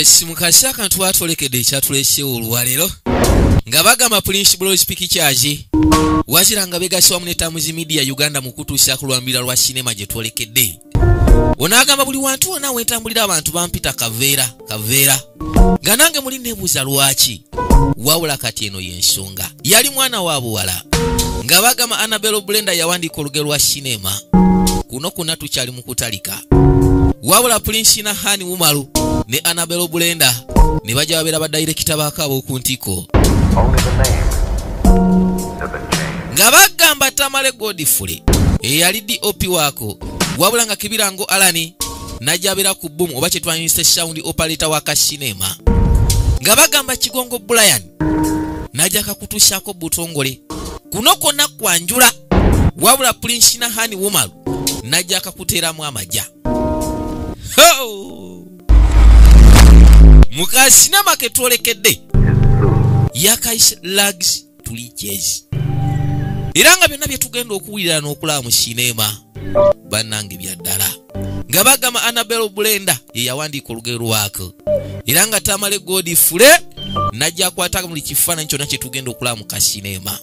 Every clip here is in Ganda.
Yes, mukasi akantu atolekedde ekyatuleseewo olwaleero nga bagamba principal speak charge wazira nga begase wamu ne Tamuzi Media Uganda mu kutuusa ku lwambira lwa sinema gye twolekedde. Ono agamba buli wantu wonna wentambulira abantu bampita kaveera nga nange muli neebuuza lwaki wabula kati eno y'ensonga. Yali mwana wa buwala nga bagamba Annabel Blenda yawandiika olugero lwa sinema kuno kuna tukyali mu kutalika wabula Prince na Hani Umaru ne Annabel Blenda ne bajja babeera ba director baakaabo ku ntiko nga bagamba Tamale Godfrey eyali DOP waako wabula nga Kibirango Alani najja abeera ku boom oba kye twanyise sound operator wa kasinema nga bagamba Kigongo Brian najja kakutushako Butongole kuno konna kwanjula wabula Prince na Hani Umaru najja kakuteeramu amaja. Muka sinema ke twolekedde yakaise lags tulichezi iranga byonna bye tugenda okuwulira n'okulaba mu sinema bannange bya ddala nga bagamba Annabel Blenda ye yawandiika olugero lwako iranga Tamale Godfrey najja akwata mu kifaananyi kyonna kye tugenda okulaba mu kasinema.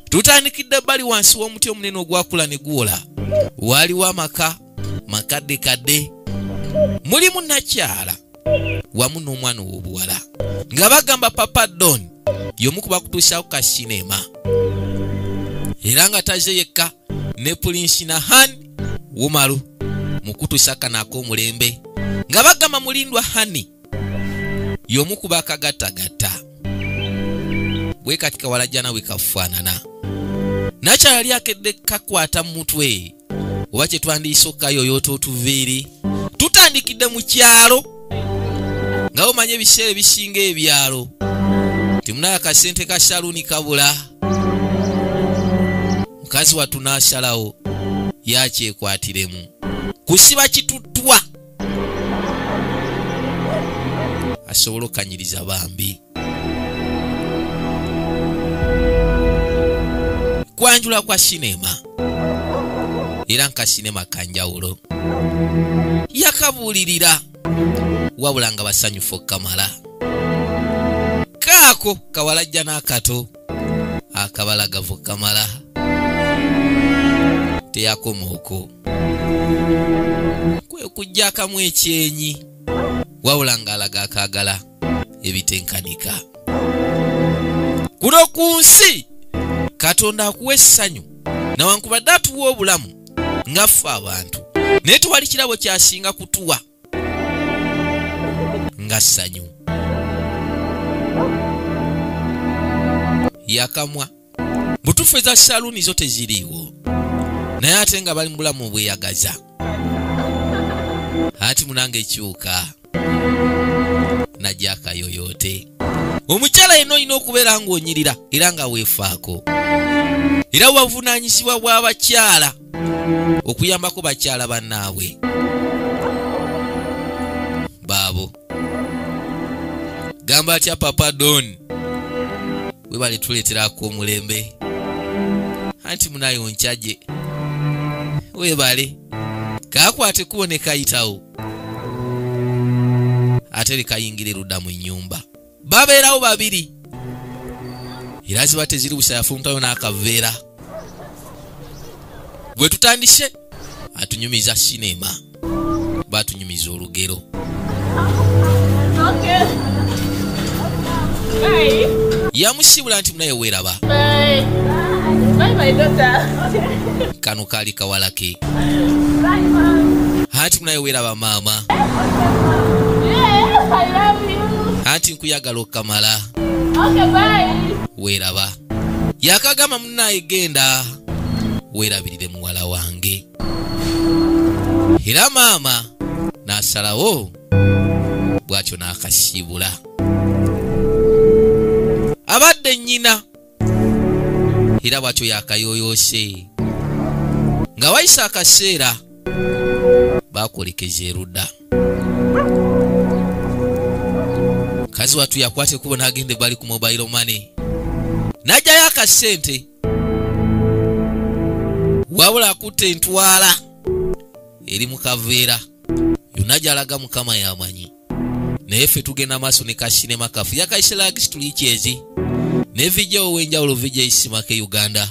Tutandikidde bali wansi w'omuti omunene ogwakula ne guwola waliwo amaka makaddekadde mulimu nakyala wamu n'omwana w'obuwala nga bagamba Papa Don y'omu ku bakutuusaako kasinema era nga taze yekka ne Prince na Hani Umaru mu kutuusa kana ak'omulembe nga bagamba Mulindwa Hani y'omu ku bakagattagatta bwe kati kawalajja nawe kafaanana nakyala yali akedde kakwata mu mutwe oba kye twandiisokka yoyoota otuviiri. Tutandikidde mu kyalo nga omanye ebiseera ebisinga ebyalo timunaya akasente ka saluni kabula mukazi wattu n'asalawo yakyekwatiremu kusiba kituttwa asobola okukanyiriza bambi kwanjula kwa sinema era nka sinema kanjawulo yakabuulirira wabula nga basanyufu kamala kaako kawalajja n'akato akabalagavu kamala teyakomaoko kwe kujja akamu ekyenyi wabula nga alaga akaagala ebitenkanika. Kuno ku nsi Katonda akuwa essanyu nawankubadde atuwa obulamu nga ffe abantu naye tewali kirabo kyasinga kutuwa nga ssanyu. Yakamwa butuufu eza saluni zo teziriiwo naye ate nga bali mu bulamu obweyagaza ati munange ekyuka najja akayoyoote. Omukyala yenna olina okubeera ng'onyirira era nga weefaako era wavunaanyizibwa bw'abakyala okuyambako bakyala bannaabwe baabo. Gamba atya Papa Don webale tuleeterako omulembe anti munayo nkyaje webale kakwate kubone kayitawo ate lekayingire ludda mu nnyumba babeerawo babiri era ziba teziri busayafumutayo n'akaveera. Bwe tutandise atunyumiza sinema batunyumiza olugero. Yamusibula nti munaye weeraba kano kaali kawalake anti munaye weeraba maama anti nkuyagala okamala weeraba. Yakagamba munnaye genda weerabirire muwala wange era maama n'asalawo bw'atyo n'akasiibula. Abadde nnyina era bw'atyo yakayoyoose nga wayisa akaseera baakolekeza erudda. Mukazi wattu yakwata ekkubo n'agende bali ku mobile money n'ajjayo akasente wabula akutte entwala eri mu kaveera yonna gy'alaga Mukama yamanyi naye ffe tugenda maaso ne kasinema kafu yakaise Lugs tuli kyezi ne vijjawo w'enjawulo vijja isimake Uganda.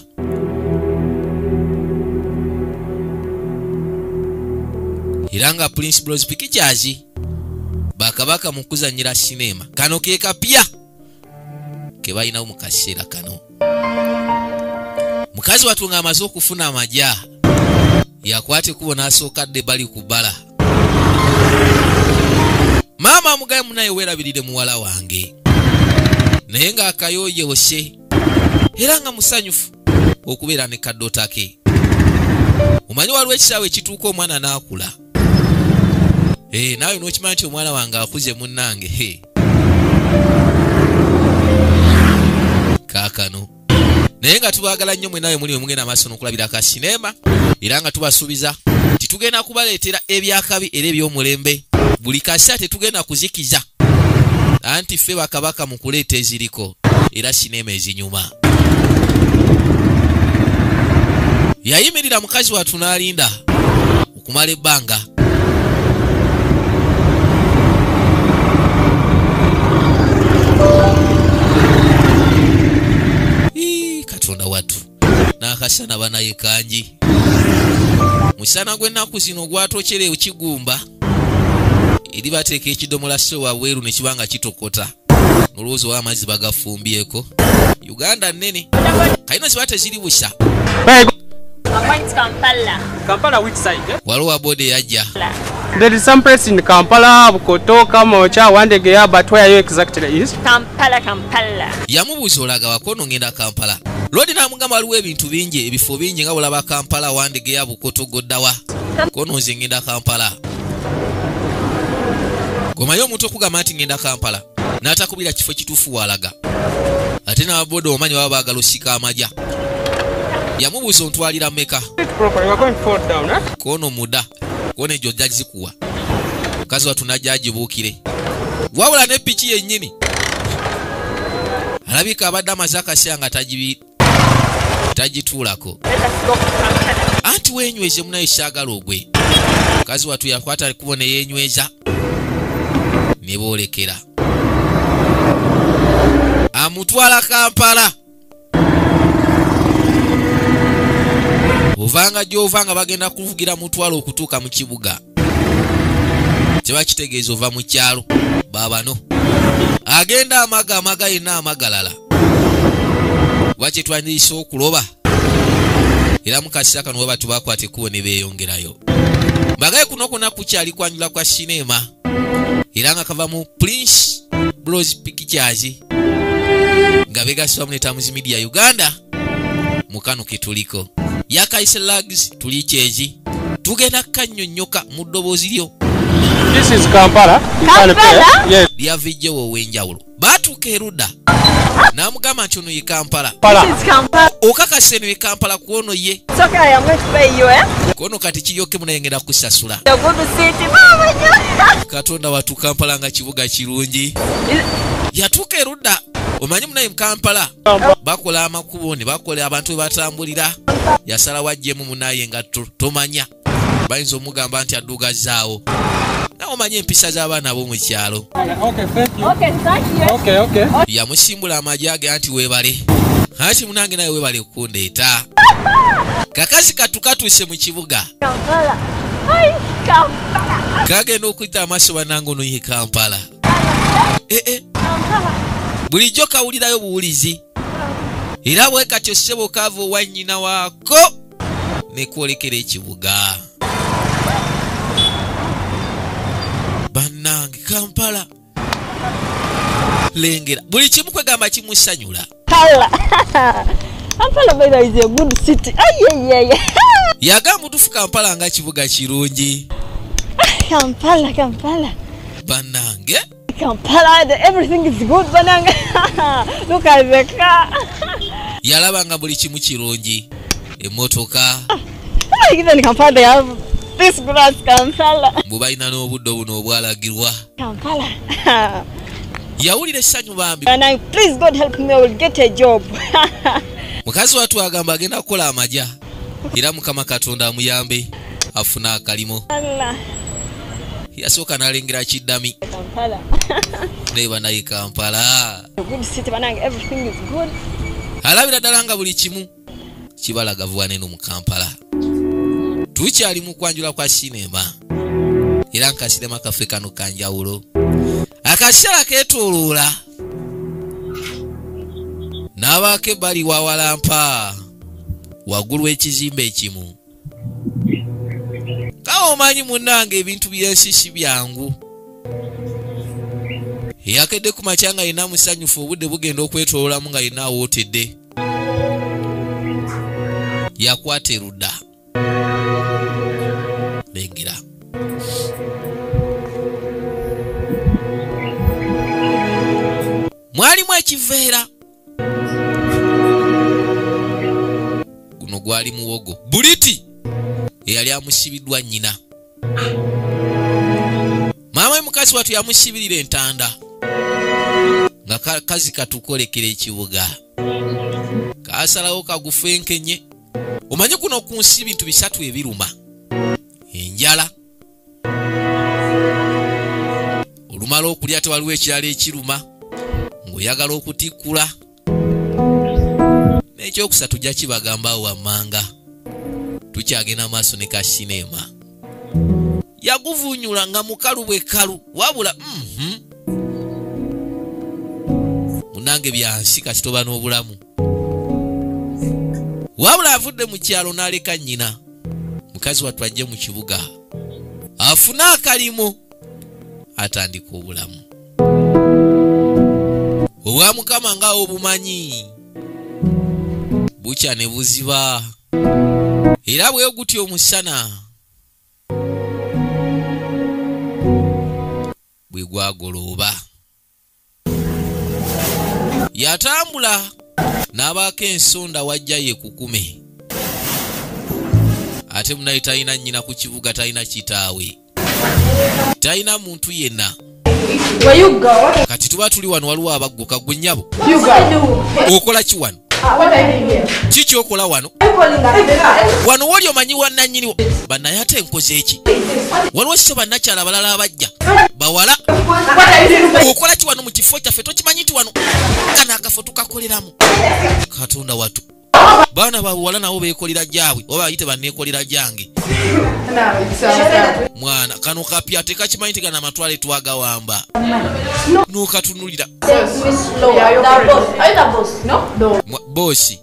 Era nga Prince Bros Pictures bakabaka mu kuzannyira sinema kano ke kapya ke balinawo mu kaseera kano. Mukazi watu nga amaze okufuna amajja yakwate kubo n'asookadde bali ku bbala. Maama amugaye munaye weerabirire muwala wange naye ng'akayooyoose era nga musanyufu okubeera ne kaddota ke. Omanyi waliwo ekisaawe ekituuka omwana n'akula. Naawe n'okimanya nti omwana wange akuze munnange. Kaakano naye nga tubaagala nnyo mwe nawe muli we mugenda maaso n'okulabira akasinema era nga tubasuubiza titugenda kubaleetera ebyakabi era eby'omulembe buli kasa tetugenda kuzikiza anti ffe bakabaka mu kuleeta eziriko era sinema ezinyuma. Yayimirira mukazi watu n'alinda okumala ebbanga. Katonda watu n'akasana banaye kangi musana gw'ennaku zino gwatokera ekigumba eri bateeka ekidomola so wabweru ne kibanga kitokota n'olowooza owa amazzi bagafumbyeko. Uganda nnene kalina ziba teziri busa. Kampala which side? Waliwo bode yajja. There is some place in Kampala, Bukoto, Kamocha, Wandegeya, but where you exactly is? Kampala. Yamubuuza olaga wakono ngenda Kampala. Lodi n'amugamba waliwo ebintu bingi ebifo bingi nga bulaba Kampala, Wandegeya, Bukoto, Goddawa. Kono nze ngenda Kampala. Gomayo omuntu okugamba nti ngenda Kampala n'atakubira kifo kituufu walaga. Ate n'ababoda omanyi baba baagala osika amajja. Yamubuuza ontwalira mmeka? Kono muda kono ejo jazikuwa mukazi watu najja agibuukire wabula ne piki yennyini alabika abadde amaze akaseera nga tagituulako anti weenyweze munaye saagala ogwe. Mukazi watu yakwata kubo ne yeenyweza ne boolekera amutwala Kampala. Ovanga gy'ovanga bagenda kuvugira mutwalo okutuuka mu kibuga. Kiba kitegeeza ova mu kyalo baabano agenda amaga yenna amagalala wakye twandiyise okuloba era mu kaseera kano weba tubakwata ekkubo ne beeyongerayo. Bagaye kuno kuna kukyali kwanjula kwa sinema era nga kava mu Prince Bros Pictures nga begasibwa mu Tamuzi Media Uganda mukano ketuliko. Yakaise Lugs tuli kyezi tugenda kannyonnyoka mu ddoboozi lyo. This is Kampala. Yes. Lyavijjewo ow'enjawulo baatuuka erudda n'amugamba nti ono ye Kampala. Okakasa eno ye Kampala kuono ye kuono kati kiryoke munaye ngenda kusasula. Katonda watu Kampala nga kibuga kirungi. Yatuuka erudda omanyi munaye mu Kampala bakola amakubo ne bakola abantu batambulira yasala wajjemu munaye nga tomanya bayinza omugamba nti addugazaawo nawe omanye empisa z'abaana ab'omu kyalo. Yamusimbula amagye age anti weebale anti munange naye weebale kundeeta. Kakazi katuuse mu kibuga kagenda okuyita amaaso bannange ono ye Kampala. Bulijjo kawulirayo buwulizi era bwe katyo ssebo kaava owa nnyina waako ne kwolekera ekibuga. Bannange Kampala lengera buli kimu kwegamba kimusanyula. Kampala is a good city. Yagamba mutufu Kampala nga kibuga kirungi. Kampala. Bannange Kampala, everything is good, bananga. Look at the car. Yalaba nga buli kimu kirungi. Emmotoka. Even Kampala, they have this good as Kampala. Bubalina n'obuddo buno obwalagirwa. Kampala. Yawulira essanyu bambi. And please God help me, I will get a job. Mukazi watu agamba agenda kukola amajja. Era Mukama Katonda amuyambe afuna akalimo. yasooka n'alengera Kiddami Kampala. neba naye Kampala Good city banange, everything is good. alabira ddala nga buli kimu kibalagavu waneno mu Kampala. Tukyali mu kwanjula kwa sinema era nka sinema kaffe kano kanjawulo. Akaseera keetooloola n'abaako ebbali wawalampa waggulu w'ekizimbe ekimu. Kawa omanyi munnange ebintu by'ensi si byangu. Yakedde ku makya nga yenna musanyufu obudde bugenda okwetooloolamu nga yenna awootedde. Yakwata erudda. Lengera. Mwalimu ekiveera. Guno gwali muwogo. Buliti eyali amusibiddwa nnyina. Maama we mukazi watu yamusibirira entanda nga kazi katukolekera ekibuga. Kaasalawo kagufenkenye. Omanyi kuno ku nsi bintu bisatu ebiruma. Enjala. Olumala okulya tewaliwo ekirala ekiruma. Ng'oyagala okutikkula. N'ekyokusatu tujja kibagambaawo wammanga. Tukyagenda maaso ne ka sinema. Yaguvunyula nga mukalu bwe kalu wabula munange byansi kasitoba n'obulamu. Wabula avudde mu kyalo n'aleka nnyina. Mukazi watu ajje mu kibuga afune akalimo atandika obulamu. Obwa Mukama nga obumanyi bukya ne buziba era bwe gutyo omusana bwe gwagolooba. Yatambula n'abaako ensonda wajja ye kukume. Ate munaye talina nnyina ku kibuga, talina kitaawe, talina muntu yenna. Kati tuba tuli wano waliwo abagguka gwe nnyabo. Okola ki wano? Kiki okola wano? Wano woli omanyi wannannyini bannaye ate nkoze eki? Waliwo so bannakyala abalala abajja bawala. Okola ki wano mu kifo kyaffe? Tokimanyi nti wano kana akafo tukakoleramu? Katonda watu baana bawala nabo beekolera gyabwe oba bayite banneekolera gyange. Mwana kano kapya tekakimanyi nti gana amatwale twagawamba n'okatunulira. Bosi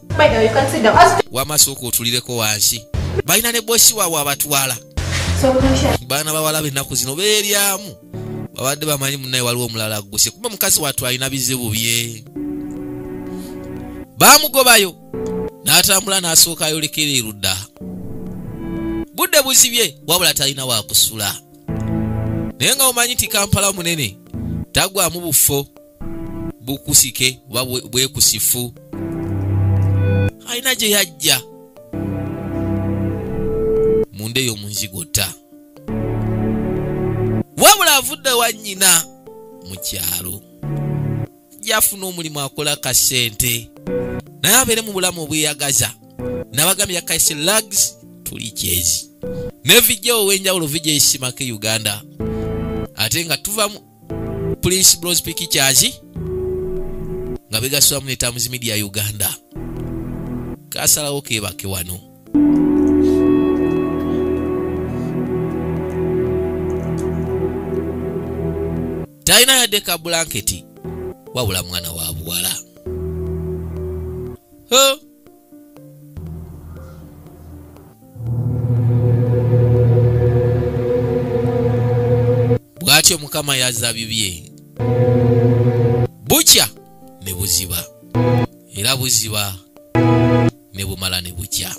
wamasooka otulireko wansi. Balina ne bosi waabwe abatwala. Baana bawala b'ennaku zino beeryamu babadde bamanyi munnaye waliwo omulala agguse. Kuba mukazi watu alina bizibu bye. Baamugobayo n'atambula n'asooka ayolekera erudda. Budde buzibye wabula talina wa kusula. Naye nga omanyi nti Kampala munene tagwamu bufo bukusike oba bwekusifu. Alina gye yajja mundeyo munzigota. Wabula avudde wa nnyina mu kyalo gyafuna omulimu akola kasente naye abeere mu bulamu obweyagaza. Nabagambye yakaise lags tuli kyezi ne vijja ow'enjawulo vijja esimake Uganda ate nga tuva mu Prince Bros Pictures nga begaswamu ne Tams Media Uganda. Kasalawo kebake wano. Talina yadde ka blanketi wabula mwana wa buwala. Bw'atyo Mukama yazza bibye. Bukya ne buziba era buziba ne bumala ne bukya.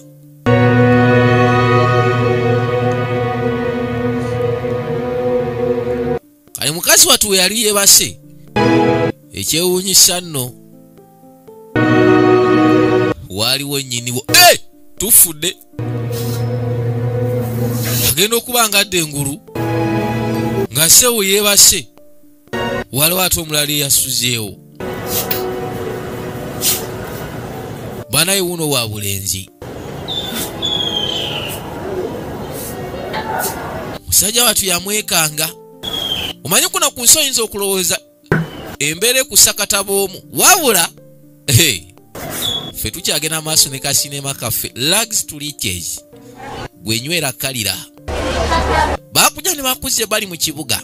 Kale mukazi watu we yali yeebase ekyewuunyisa nno waaliwo nnyiniwo tufudde agenda okuba nga adde engulu nga sewo yeebase waliwo ate omulala eyasuzeewo. Banaye wuno wa bulenzi. Musajja watu yamwekanga omanyi kuno ku nsi oyinza okulowooza embeera kusakata bw'omu wabula ffe tukyagenda maaso ne kasinema kaffe Rags to Riches gwenywera kalira bakuja ne bakuze bali mu kibuga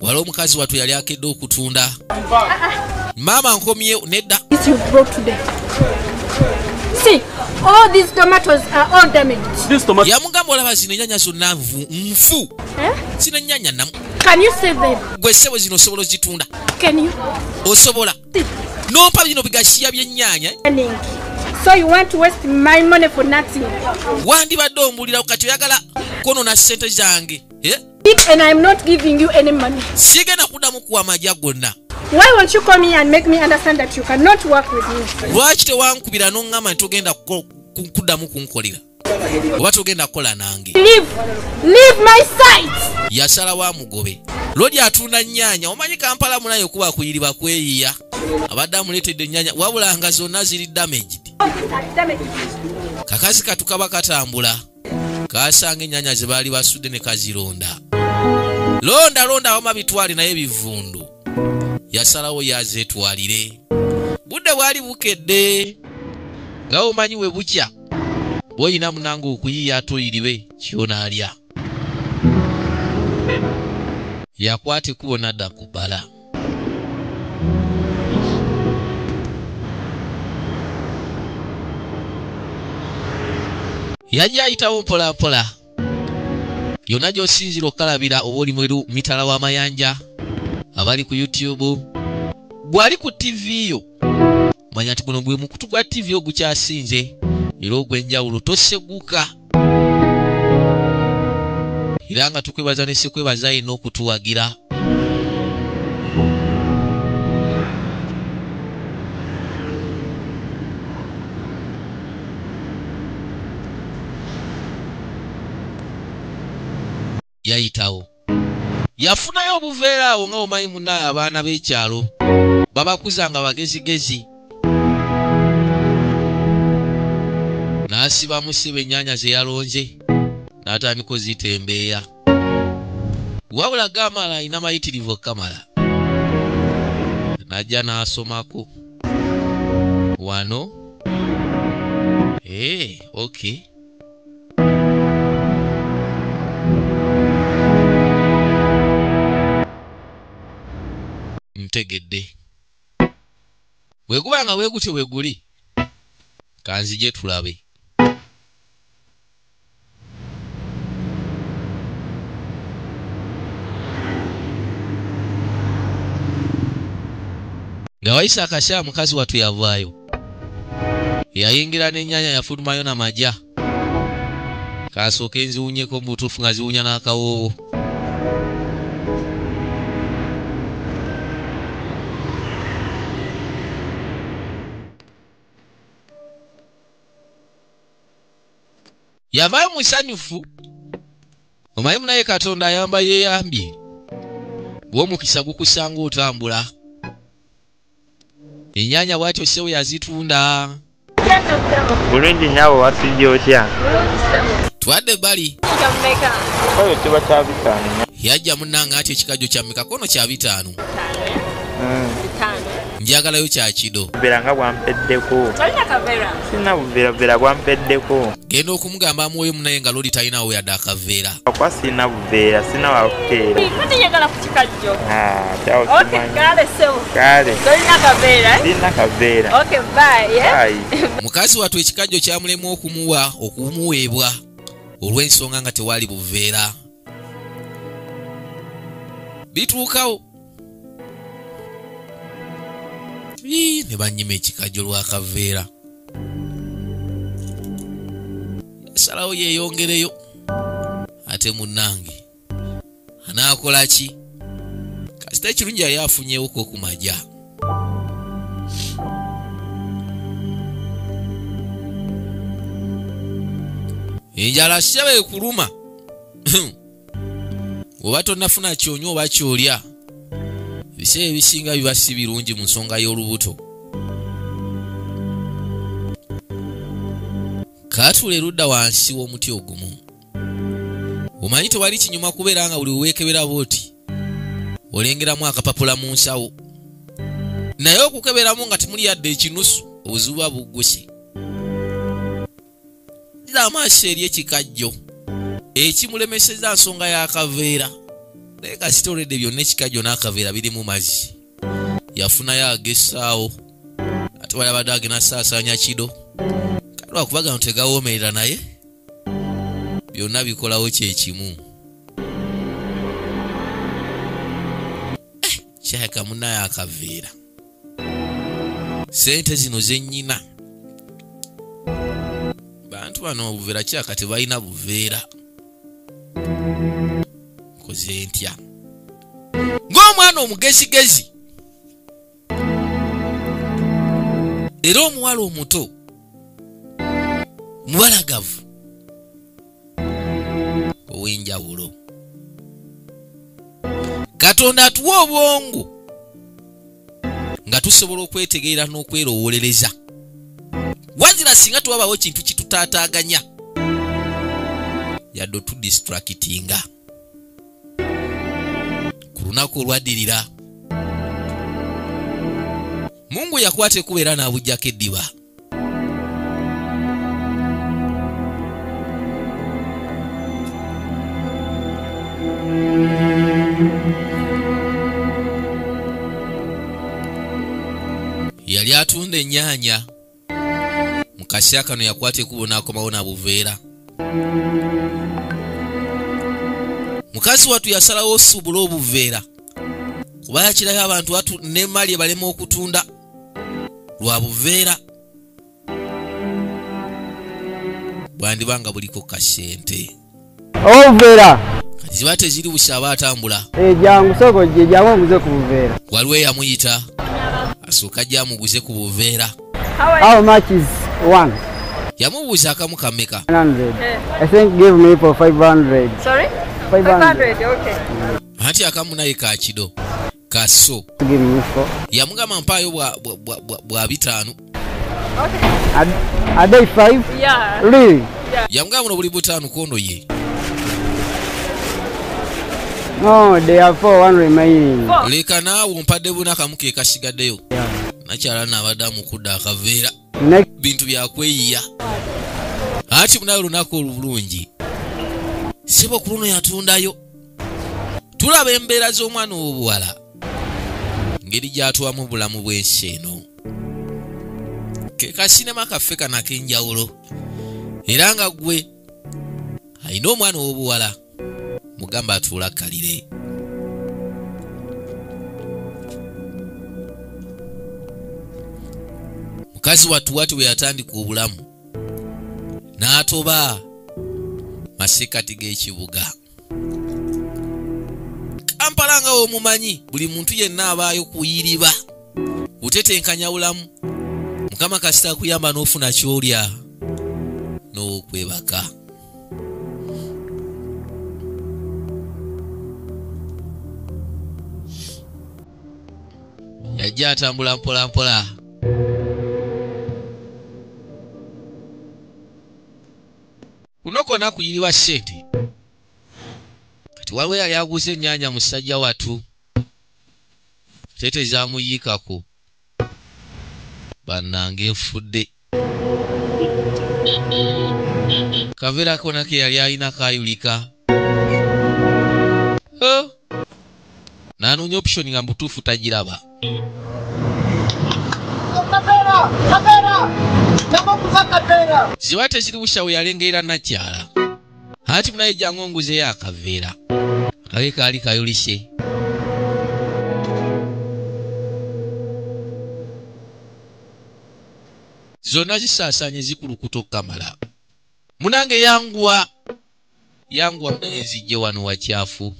waliwo omukazi wattu yali akedde okutunda maama nkomye nedda See, all these tomatoes are all damaged. This tomato. yamugamba olaba zino ennyanya zonna nfu zino ennyanya namu Can you save them? gwe ssebo zino osobola ozitunda Can you? osobola nompa bino bigashiya by'ennyanya So you want to waste my money for nothing? wandibadde ombulira kati oyagala konona ssente zange And I'm not giving you any money. sigenda kuddamu kuwa amajja gonna Why won't you call me and make me understand that you cannot work with me? lwaki tewankubira n'oŋŋamba nti togenda kuddamu kunkolera oba togenda kukola nange Leave my sight! yasalawo amugobe lodi atunda nnyaanya omanyi Kampala munayo kuba kuyiriba kweyiya abadde amuleetedde ennyaanya wabula nga zonna ziri damaged kakasi katukaba katambula kasanga ennyaanya ze baali basudde ne kazironda londa wama bitwale naye bivundu yasalawo yazeetwalire budde bwali bukedde nga omanyi we bukya bw'olina munange okuyiya atoyiriwe kyonaalya yakwata ekkubo n'adda ku bbala yajja ayitawo mpolampola yonna gy'osinzira okalabira oba oli mitala w'amayanja abali ku YouTube bw'ali ku TV yo manya nti guno gwe mukutu gwa TV ogukyasinze era ogw'enjawulo tosegguka era nga tukwebaza ne sekwebaza yina okutuwagira yayitawo yafunayo obuveera awo nga omanyi munnaye abaana b'ekyalo babakuza nga bagezigezi n'asibamu ssebo ennyaanya ze yalonze n'atandika ozitembeeya wabula gamala alina mayitirivu kamala n'ajja n'asomako wano okay ntegedde bwegubanga bwegutyo bweguli kanzije tulabe nga wayisa akasya mukazi wattu yavaayo yayingira n'ennyanya yafulumayo n'amajja kasooke nziwunyeko mu butuufu nga ziwunya n'akawoowo yavaayo musanyufu omanyi munaye Katonda ayamba yeeyambye bw'omukisa gukusanga otambula ennyaanya bw'atyo ssebo yazitunda bulungi nyawo wasijja otya twadde bali oyo kiba kya 5 yajja munnange ati ekikajjo kya mmeka kono kya 5 njagalayo kya kido buveera nga bwampeddeko sina buveera bwampeddeko genda okumugamba amuwoyo munaye nga loli talinawo yadde akaveera akwa sina buveera sina wakuteera kale sina kaveera mukazi wattu ekikajjo kyamulemu okumuweebwa olw'ensonga nga tewali buveera bituukawo ne bannyima ekikajjo lw'akaveera yasalawo yeeyongereyo ate munnange anaakola ki kasita ekirungi yali afunyewoko ku majja enjala saba ekuluma oba tonnafuna kyonywa oba kyolya ebiseera ebisinga biba si birungi mu nsonga y'olubuto kaatula erudda wansi w'omuti ogumu Omanyi tewali kinyuma kubeera nga buli weekebera bw'oti olengeramu akapapula mu nsawo, naye okukeberamu nga temuli yadde ekinusu obuzibu buba bugguse. Ddira amaaso eri ekikajjo ekimulemeseza nsonga y'akaveera, naye kasita olwedde byonna ekikajjo n'akaveera biri mu mazzi. Yafunayo agessaawo ate wali abadde agenda asaasaanya kido, kale lwakubaga nti tegawoomerera naye byonna bikolawo kyekimu. Kyayaka munnaye akaveera. Sente zino zennyina. Bantu bano obuveera kyaka tebalina buveera. Koze ntya. Ng'omwana omugezigezi era omuwala omuto mubalagavu ow'enjawulo. Katonda atuwa obwongo nga tusobola okwetegeera n'okwerowolereza, wazira singa tuwabawo kintu kitutaataaganya yadde otudistractinga. Ku lunaku olwaddirira Mungu yakwata ekubeera n'abujjako eddiba. Yali atunda ennyaanya mu kaseera kano yakwata ekkubo n'akomawo na buveera. Mukazi wattu yasalawo osubula obuveera kuba yakirayo abantu n'emmali balema okutunda lwa buveera, bwandibanga buliko kasente. Obuveera kati ziba teziri busa aba atambula. jangu soko gye jamu omuze ku buveera. Waliwo eyamuyita asooka ajja amuguze ku buveera. How much is one? Yamubuuza akamu kameka. 100. I think give me for 500. Sorry? 500. Okay. Anti akamu naye ka kido kaso. Give me for. Yamugamba mpaayo bwa 5. Okay. A day 5? Yeah. Really? Yamugamba muno buli 5 kondo ye. No, they have 4, 1 remaining. Leka naawe ompadde buna akamu ke kasigaddeyo. Nakyala n'abadde amukudde akaveera. Next. Bintu byakweyiya. Ati munayo lunaku olulungi. Sibo ku luno yatundayo. Tulaba embeera z'omwana w'obuwala ngeri gy'atuwamu bulamu bw'ensi eno. Ke kasinema kaffe kano ak'enjawulo. Era nga ggwe alina omwana w'obuwala mugamba atuula kalire. Mukazi wattu wati bwe yatandika obulamu n'atoba masekati g'ekibuga. Kampala nga omumanyi buli muntu yenna abaayo kuyiriba butetenkanya bulamu. Mukama kasita akuyamba n'ofuna ky'olya n'okwebaka. Yajja atambula mpola mpola. Kuno kwonna kuyiriba ssente. Kati waliwo yali aguze ennyaanya musajja wattu. Sente zaamuyiikako. Bannange enfudde. Kaveera konna ke yali alina kaayulika. N'anoonya option nga mutuufu tagiraba. Ziba teziri busha we yalengerera nakyala. Ati munaye jangu onguzeyo akaveera. Kage kaali kayulise. Zonna zisaasaanye zikulukuta okukamala. Munange yanguwa munaye zijje wano wakyafu.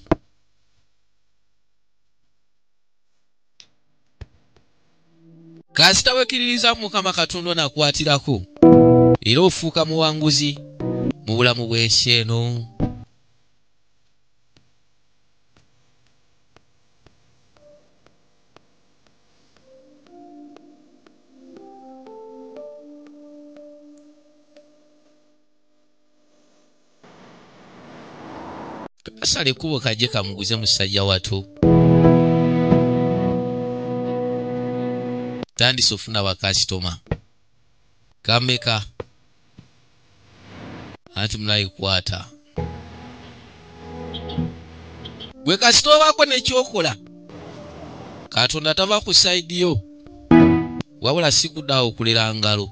Kasita wekkiririza Mukama Katonda n'akwatirako era ofuuka muwanguzi mu bulamu bw'ensi eno. Kasale kubo kaje kamuguze musajja wato. Tandise ofuna bakasitoma. Kameka. Anti mnayikwata. Gwe kasitoma wako nekyokola. Katonda taba ku side yo. Wabula sikudawo okulera ngalo.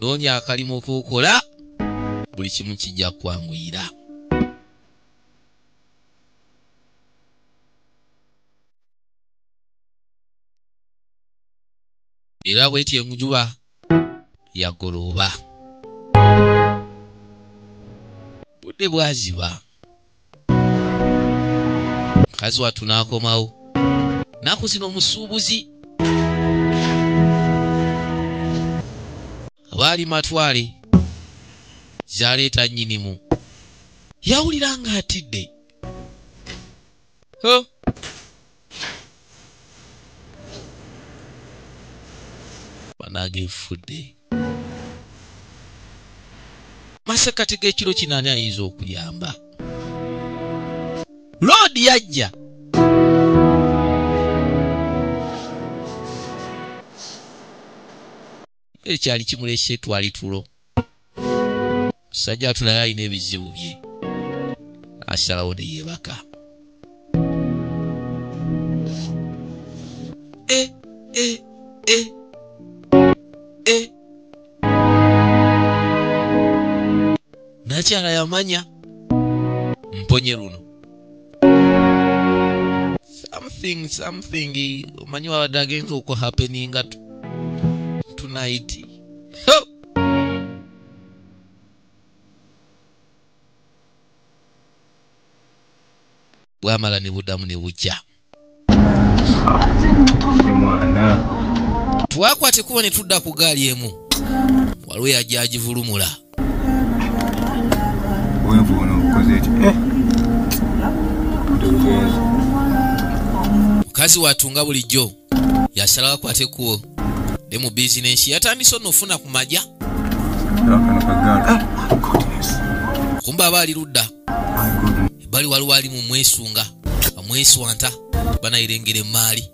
Noonya akalimu okukola buli kimu kijja kwanguyira. Era bw'eti enjuba yagoloba. Budde bwaziba. Kazi watu n'akomawo. Naku zino omusuubuzi. Abaali matwale zaleeta nnyinimu. Yawulira nga atidde. Banagefudde. Masekati g'ekiro kino ani ayinza okuyamba? Lodi yajja. Ekyali kimulese twali tulo. Sajja tunaye alina ebizibu bye. Asalawo ne yeebaka. Nakyala yamanya mponye luno. Something omanyi wabadde agenza okuhappeninga tonight. Bwamala ne buddamu ne bujja. Twakwate kuba ne tudda ku gaali emu. Waliwo yajja agivulumula. Mukazi watunga bulijjo yasalawo akwate ekkubo ne mu bizinensi yatandise onofuna ku majja. Kumba abaali ludda bali waliwo ali mu mwesunga amweswanta banayirengera emaali.